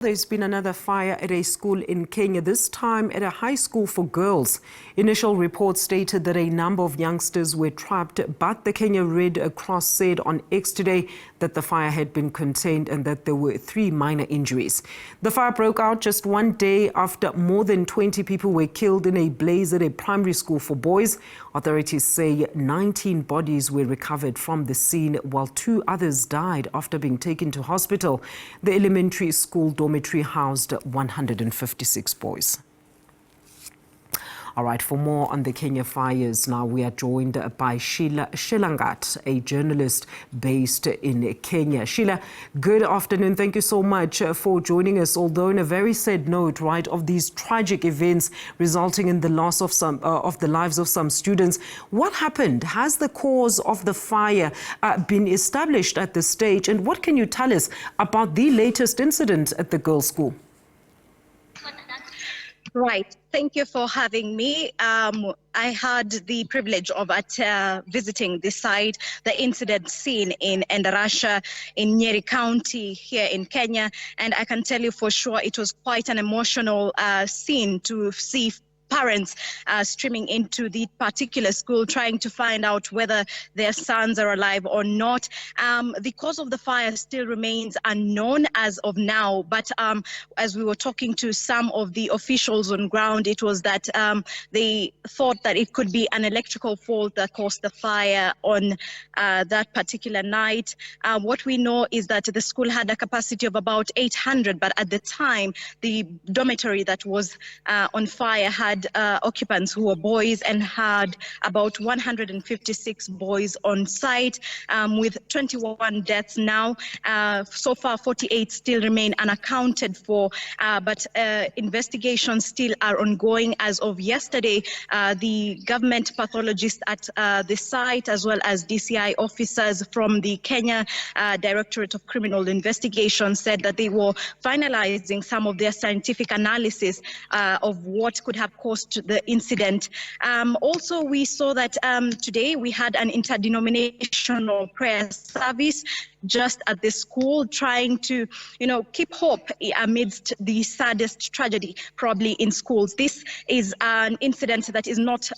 There's been another fire at a school in Kenya, this time at a high school for girls. Initial reports stated that a number of youngsters were trapped, but the Kenya Red Cross said on X today that the fire had been contained and that there were 3 minor injuries. The fire broke out just one day after more than 20 people were killed in a blaze at a primary school for boys. Authorities say 19 bodies were recovered from the scene, while 2 others died after being taken to hospital. The elementary school dormitory housed 156 boys. All right, for more on the Kenya fires, now we are joined by Sheilar Chelangat, a journalist based in Kenya. Sheila, good afternoon. Thank you so much for joining us. Although on a very sad note, right, of these tragic events resulting in the loss of the lives of some students, what happened? Has the cause of the fire been established at this stage? And what can you tell us about the latest incident at the girls' school? Right. Thank you for having me. I had the privilege of visiting the site, the incident scene in Endarasha in Nyeri County here in Kenya. And I can tell you for sure it was quite an emotional scene to see parents streaming into the particular school, trying to find out whether their sons are alive or not. The cause of the fire still remains unknown as of now, but as we were talking to some of the officials on ground, it was that they thought that it could be an electrical fault that caused the fire on that particular night. What we know is that the school had a capacity of about 800, but at the time, the dormitory that was on fire had occupants who were boys and had about 156 boys on site, with 21 deaths now. So far, 48 still remain unaccounted for, but investigations still are ongoing. As of yesterday, the government pathologist at the site, as well as DCI officers from the Kenya Directorate of Criminal Investigation, said that they were finalizing some of their scientific analysis of what could have caused the incident. Also, we saw that today we had an interdenominational prayer service just at the school, trying to, keep hope amidst the saddest tragedy probably in schools. This is an incident that is not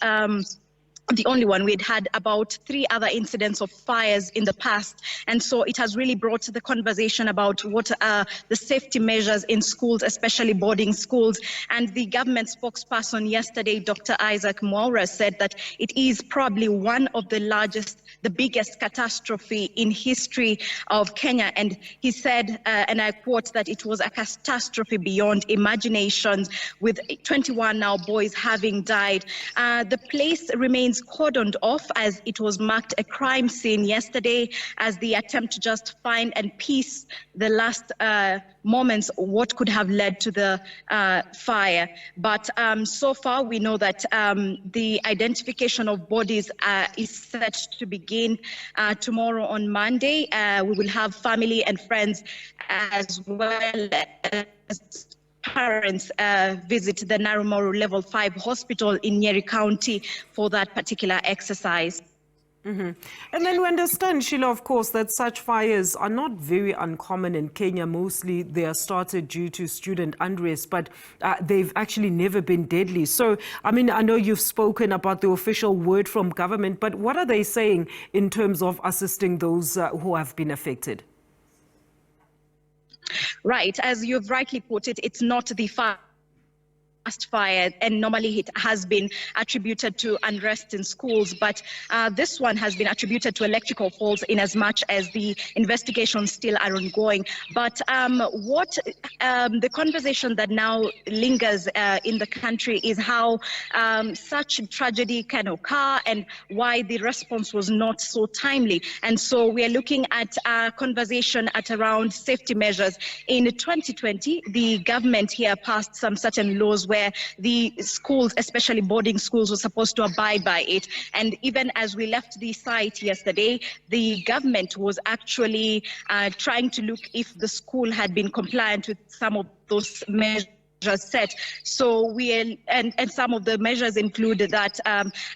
the only one. We'd had about 3 other incidents of fires in the past. And so it has really brought the conversation about what are the safety measures in schools, especially boarding schools. And the government spokesperson yesterday, Dr. Isaac Mwaura, said that it is probably one of the biggest catastrophe in history of Kenya. And he said, and I quote, that it was a catastrophe beyond imagination, with 21 now boys having died. The place remains cordoned off, as it was marked a crime scene yesterday, as the attempt to just find and piece the last moments what could have led to the fire. But so far we know that the identification of bodies is set to begin tomorrow on Monday. We will have family and friends as well as parents visit the Narumoru Level 5 hospital in Nyeri County for that particular exercise. And then we understand, Sheila, of course, that such fires are not very uncommon in Kenya. Mostly they are started due to student unrest, but they've actually never been deadly. So, I mean, I know you've spoken about the official word from government, but what are they saying in terms of assisting those who have been affected? Right, as you've rightly put it, it's not the fire, and normally it has been attributed to unrest in schools, but this one has been attributed to electrical faults, in as much as the investigations still are ongoing. But what the conversation that now lingers in the country is how such tragedy can occur and why the response was not so timely. And so we are looking at a conversation at around safety measures. In 2020, the government here passed some certain laws where the schools, especially boarding schools, were supposed to abide by it. And even as we left the site yesterday, the government was actually trying to look if the school had been compliant with some of those measures set. So and some of the measures include that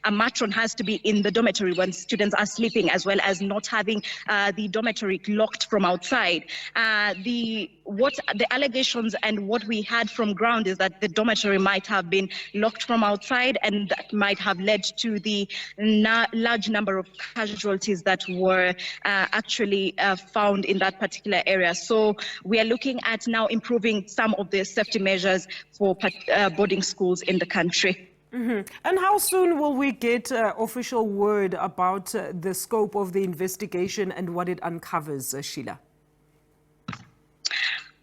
a matron has to be in the dormitory when students are sleeping, as well as not having the dormitory locked from outside. The allegations and what we had from ground is that the dormitory might have been locked from outside, and that might have led to the large number of casualties that were actually found in that particular area. So we are looking at now improving some of the safety measures for boarding schools in the country. And how soon will we get official word about the scope of the investigation and what it uncovers, Sheila?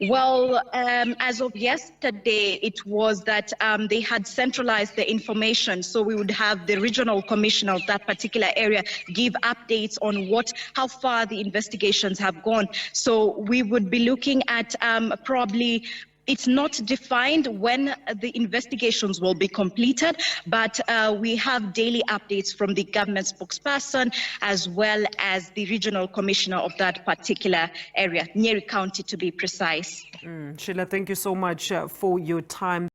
Well, as of yesterday, it was that they had centralized the information. So we would have the regional commissioner of that particular area give updates on how far the investigations have gone. So we would be looking at probably, it's not defined when the investigations will be completed, but we have daily updates from the government spokesperson as well as the regional commissioner of that particular area, Nyeri County to be precise. Sheila, thank you so much for your time.